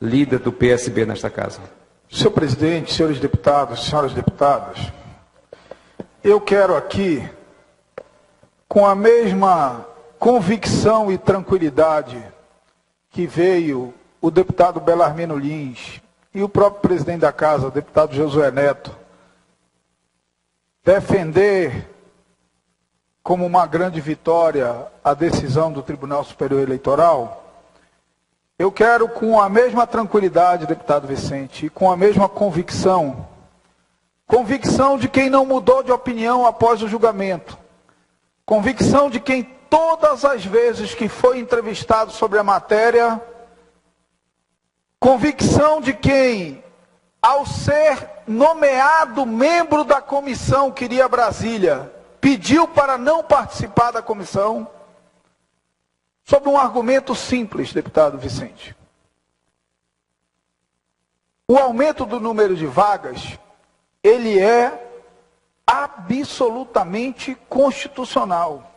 líder do PSB nesta casa. Senhor presidente, senhores deputados, senhoras deputadas, eu quero aqui, com a mesma convicção e tranquilidade que veio o deputado Belarmino Lins e o próprio presidente da casa, o deputado Josué Neto, defender como uma grande vitória a decisão do Tribunal Superior Eleitoral, eu quero, com a mesma tranquilidade, deputado Vicente, e com a mesma convicção de quem não mudou de opinião após o julgamento, convicção de quem todas as vezes que foi entrevistado sobre a matéria, convicção de quem, ao ser nomeado membro da comissão que iria a Brasília, pediu para não participar da comissão, sobre um argumento simples, deputado Vicente. O aumento do número de vagas, ele é absolutamente constitucional.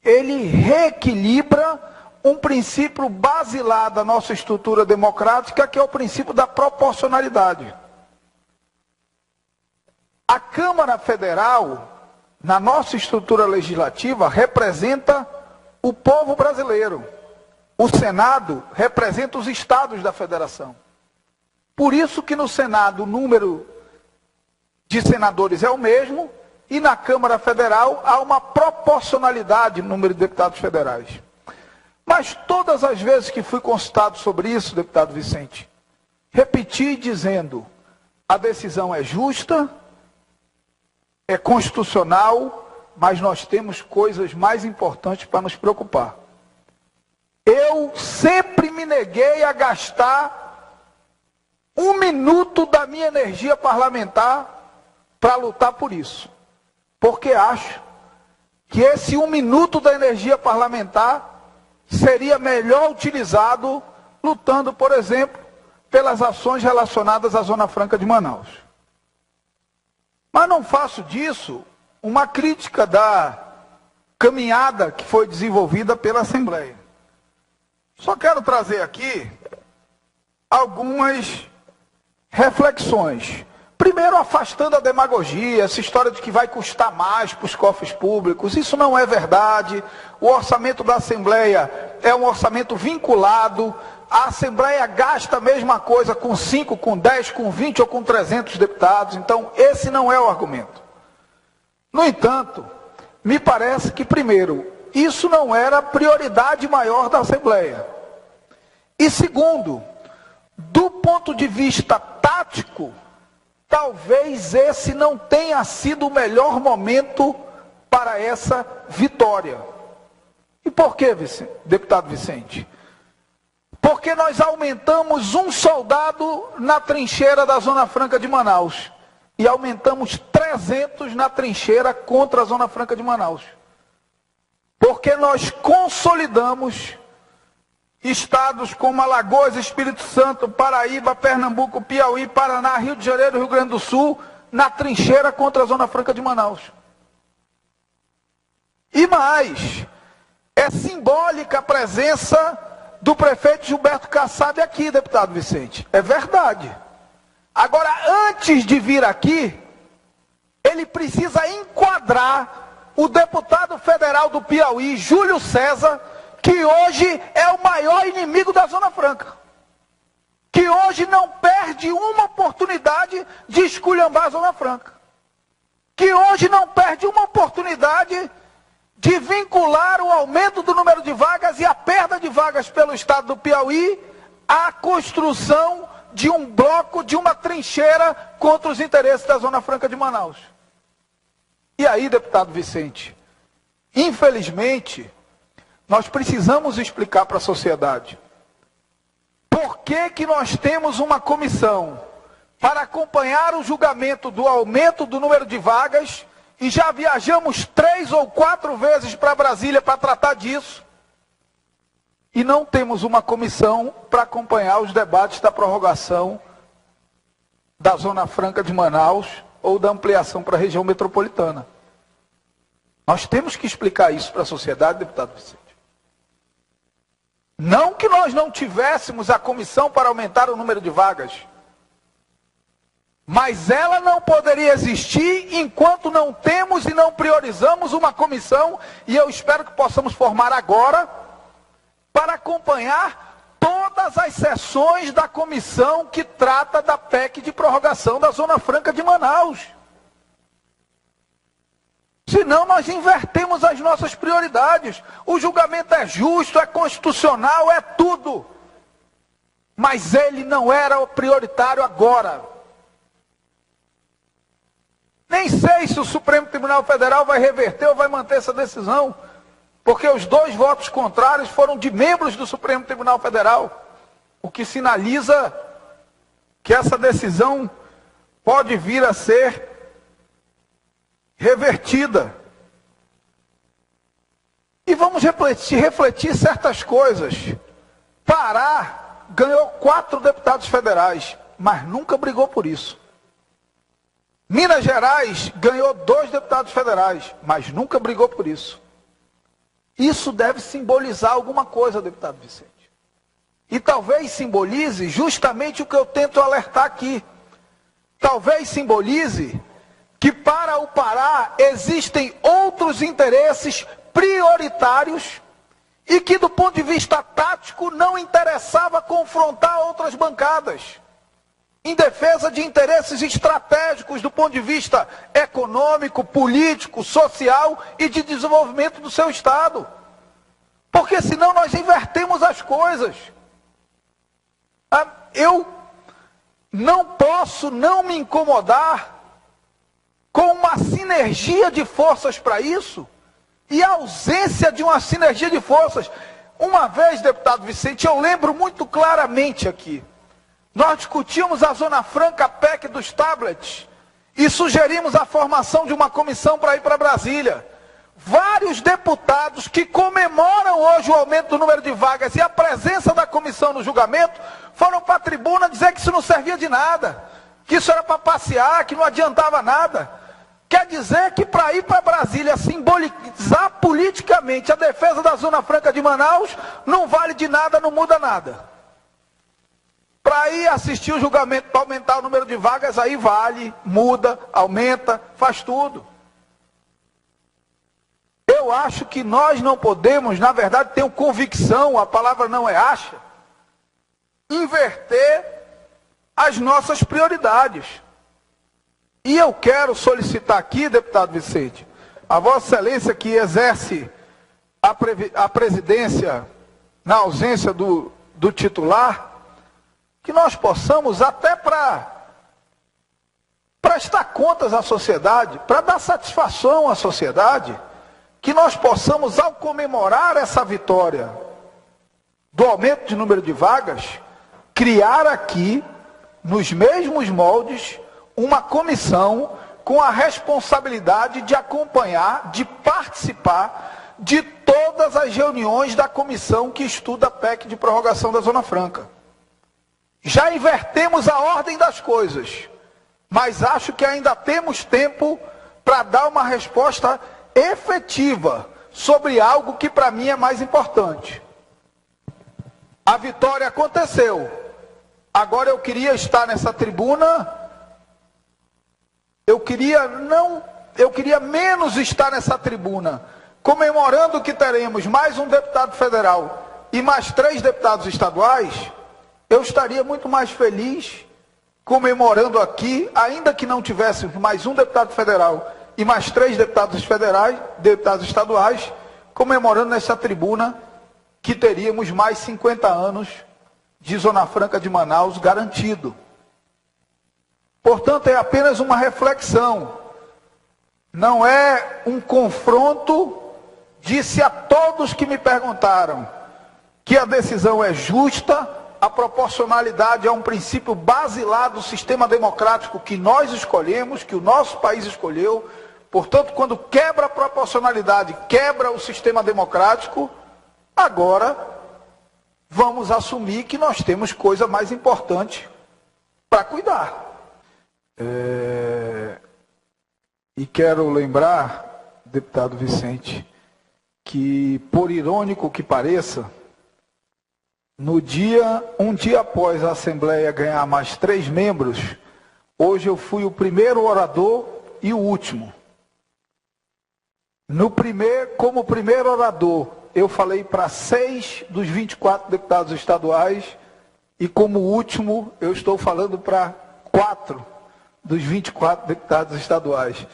Ele reequilibra um princípio basilar da nossa estrutura democrática, que é o princípio da proporcionalidade. A Câmara Federal, na nossa estrutura legislativa, representa o povo brasileiro. O Senado representa os estados da federação. Por isso que no Senado o número de senadores é o mesmo e na Câmara Federal há uma proporcionalidade no número de deputados federais. Mas todas as vezes que fui consultado sobre isso, deputado Vicente, repeti dizendo: a decisão é justa, é constitucional, mas nós temos coisas mais importantes para nos preocupar. Eu sempre me neguei a gastar 1 minuto da minha energia parlamentar para lutar por isso. Porque acho que esse 1 minuto da energia parlamentar seria melhor utilizado lutando, por exemplo, pelas ações relacionadas à Zona Franca de Manaus. Mas não faço disso uma crítica da caminhada que foi desenvolvida pela Assembleia. Só quero trazer aqui algumas reflexões. Primeiro, afastando a demagogia, essa história de que vai custar mais para os cofres públicos. Isso não é verdade. O orçamento da Assembleia é um orçamento vinculado. A Assembleia gasta a mesma coisa com 5, com 10, com 20 ou com 300 deputados. Então, esse não é o argumento. No entanto, me parece que, primeiro, isso não era a prioridade maior da Assembleia. E segundo, do ponto de vista tático, talvez esse não tenha sido o melhor momento para essa vitória. E por quê, deputado Vicente? Porque nós aumentamos 1 soldado na trincheira da Zona Franca de Manaus. E aumentamos 300 na trincheira contra a Zona Franca de Manaus. Porque nós consolidamos estados como Alagoas, Espírito Santo, Paraíba, Pernambuco, Piauí, Paraná, Rio de Janeiro, Rio Grande do Sul, na trincheira contra a Zona Franca de Manaus. E mais, é simbólica a presença do prefeito Gilberto Kassab aqui, deputado Vicente. É verdade. Agora, antes de vir aqui, ele precisa enquadrar o deputado federal do Piauí, Júlio César, que hoje é o maior inimigo da Zona Franca. Que hoje não perde uma oportunidade de esculhambar a Zona Franca. Que hoje não perde uma oportunidade de vincular o aumento do número de vagas e a perda de vagas pelo estado do Piauí à construção de um bloco, de uma trincheira contra os interesses da Zona Franca de Manaus. E aí, deputado Vicente, infelizmente, nós precisamos explicar para a sociedade por que nós temos uma comissão para acompanhar o julgamento do aumento do número de vagas e já viajamos 3 ou 4 vezes para Brasília para tratar disso. E não temos uma comissão para acompanhar os debates da prorrogação da Zona Franca de Manaus ou da ampliação para a região metropolitana. Nós temos que explicar isso para a sociedade, deputado Vicente. Não que nós não tivéssemos a comissão para aumentar o número de vagas. Mas ela não poderia existir enquanto não temos e não priorizamos uma comissão, e eu espero que possamos formar agora, para acompanhar todas as sessões da comissão que trata da PEC de prorrogação da Zona Franca de Manaus. Senão nós invertemos as nossas prioridades. O julgamento é justo, é constitucional, é tudo. Mas ele não era o prioritário agora. Nem sei se o Supremo Tribunal Federal vai reverter ou vai manter essa decisão, porque os 2 votos contrários foram de membros do Supremo Tribunal Federal, o que sinaliza que essa decisão pode vir a ser revertida. E vamos refletir certas coisas. Pará ganhou 4 deputados federais, mas nunca brigou por isso. Minas Gerais ganhou 2 deputados federais, mas nunca brigou por isso. Isso deve simbolizar alguma coisa, deputado Vicente. E talvez simbolize justamente o que eu tento alertar aqui. Talvez simbolize que para o Pará existem outros interesses prioritários e que do ponto de vista tático não interessava confrontar outras bancadas, em defesa de interesses estratégicos do ponto de vista econômico, político, social e de desenvolvimento do seu Estado. Porque senão nós invertemos as coisas. Eu não posso não me incomodar com uma sinergia de forças para isso e a ausência de uma sinergia de forças. Uma vez, deputado Vicente, eu lembro muito claramente aqui, nós discutimos a Zona Franca, a PEC dos tablets, e sugerimos a formação de uma comissão para ir para Brasília. Vários deputados que comemoram hoje o aumento do número de vagas e a presença da comissão no julgamento, foram para a tribuna dizer que isso não servia de nada, que isso era para passear, que não adiantava nada. Quer dizer que para ir para Brasília simbolizar politicamente a defesa da Zona Franca de Manaus, não vale de nada, não muda nada. Para ir assistir o julgamento para aumentar o número de vagas, aí vale, muda, aumenta, faz tudo. Eu acho que nós não podemos, na verdade tenho convicção, a palavra não é acha, inverter as nossas prioridades. E eu quero solicitar aqui, deputado Vicente, a Vossa Excelência que exerce a presidência na ausência do titular, que nós possamos, até para prestar contas à sociedade, para dar satisfação à sociedade, que nós possamos, ao comemorar essa vitória do aumento de número de vagas, criar aqui, nos mesmos moldes, uma comissão com a responsabilidade de acompanhar, de participar de todas as reuniões da comissão que estuda a PEC de prorrogação da Zona Franca. Já invertemos a ordem das coisas, mas acho que ainda temos tempo para dar uma resposta efetiva sobre algo que para mim é mais importante. A vitória aconteceu. Agora eu queria estar nessa tribuna, eu queria menos estar nessa tribuna, comemorando que teremos mais um deputado federal e mais 3 deputados estaduais. Eu estaria muito mais feliz comemorando aqui, ainda que não tivéssemos mais um deputado federal e mais 3 deputados estaduais, comemorando nessa tribuna que teríamos mais 50 anos de Zona Franca de Manaus garantido. Portanto, é apenas uma reflexão, não é um confronto. Disse a todos que me perguntaram que a decisão é justa. A proporcionalidade é um princípio basilar do sistema democrático que nós escolhemos, que o nosso país escolheu. Portanto, quando quebra a proporcionalidade, quebra o sistema democrático. Agora, vamos assumir que nós temos coisa mais importante para cuidar. E quero lembrar, deputado Vicente, que, por irônico que pareça, um dia após a Assembleia ganhar mais 3 membros, hoje eu fui o primeiro orador e o último. Como primeiro orador, eu falei para 6 dos 24 deputados estaduais, e como último, eu estou falando para 4 dos 24 deputados estaduais.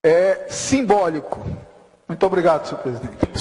É simbólico. Muito obrigado, senhor presidente.